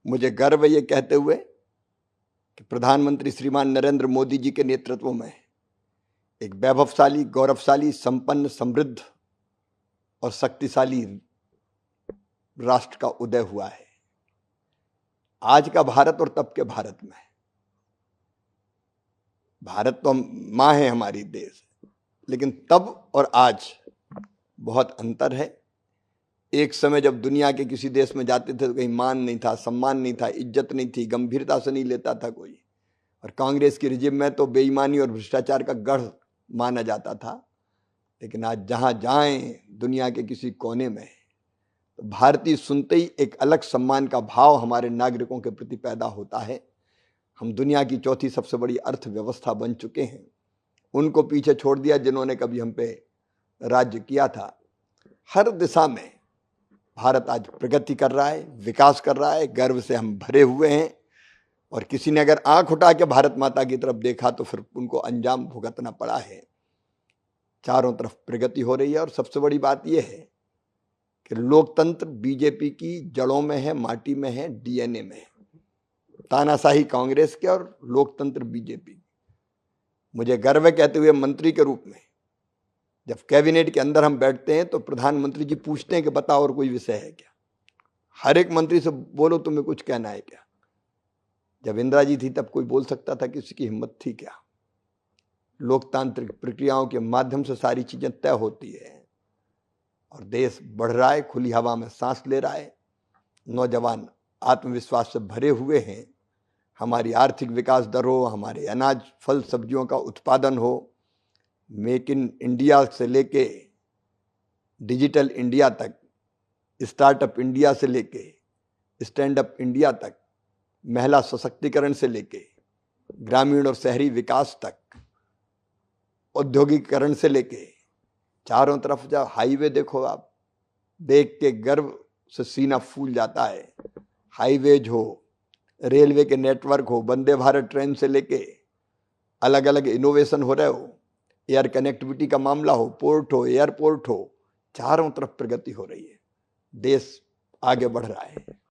मुझे गर्व है ये कहते हुए कि प्रधानमंत्री श्रीमान नरेंद्र मोदी जी के नेतृत्व में एक वैभवशाली, गौरवशाली, संपन्न, समृद्ध और शक्तिशाली राष्ट्र का उदय हुआ है। आज का भारत और तब के भारत में, भारत तो माँ है हमारी देश, लेकिन तब और आज बहुत अंतर है। एक समय जब दुनिया के किसी देश में जाते थे तो कहीं मान नहीं था, सम्मान नहीं था, इज्जत नहीं थी, गंभीरता से नहीं लेता था कोई, और कांग्रेस की रिजिम में तो बेईमानी और भ्रष्टाचार का गढ़ माना जाता था। लेकिन आज जहां जाएं दुनिया के किसी कोने में, तो भारतीय सुनते ही एक अलग सम्मान का भाव हमारे नागरिकों के प्रति पैदा होता है। हम दुनिया की चौथी सबसे बड़ी अर्थव्यवस्था बन चुके हैं। उनको पीछे छोड़ दिया जिन्होंने कभी हम पे राज्य किया था। हर दिशा में भारत आज प्रगति कर रहा है, विकास कर रहा है, गर्व से हम भरे हुए हैं। और किसी ने अगर आंख उठा के भारत माता की तरफ देखा तो फिर उनको अंजाम भुगतना पड़ा है। चारों तरफ प्रगति हो रही है और सबसे बड़ी बात यह है कि लोकतंत्र बीजेपी की जड़ों में है, माटी में है, डीएनए में है। तानाशाही कांग्रेस के और लोकतंत्र बीजेपी। मुझे गर्व है कहते हुए मंत्री के रूप में, जब कैबिनेट के अंदर हम बैठते हैं तो प्रधानमंत्री जी पूछते हैं कि बताओ और कोई विषय है क्या। हर एक मंत्री से बोलो तुम्हें कुछ कहना है क्या। जब इंदिरा जी थी तब कोई बोल सकता था, किसी की हिम्मत थी क्या। लोकतांत्रिक प्रक्रियाओं के माध्यम से सारी चीजें तय होती है और देश बढ़ रहा है, खुली हवा में सांस ले रहा है। नौजवान आत्मविश्वास से भरे हुए हैं। हमारी आर्थिक विकास दर हो, हमारे अनाज फल सब्जियों का उत्पादन हो, मेक इन इंडिया से लेके डिजिटल इंडिया तक, स्टार्टअप इंडिया से लेके स्टैंड अप इंडिया तक, महिला सशक्तिकरण से लेके ग्रामीण और शहरी विकास तक, औद्योगिकरण से लेके चारों तरफ जब हाईवे देखो आप, देख के गर्व से सीना फूल जाता है। हाईवेज हो, रेलवे के नेटवर्क हो, वंदे भारत ट्रेन से लेके अलग अलग इनोवेशन हो रहे हो, एयर कनेक्टिविटी का मामला हो, पोर्ट हो, एयरपोर्ट हो, चारों तरफ प्रगति हो रही है। देश आगे बढ़ रहा है।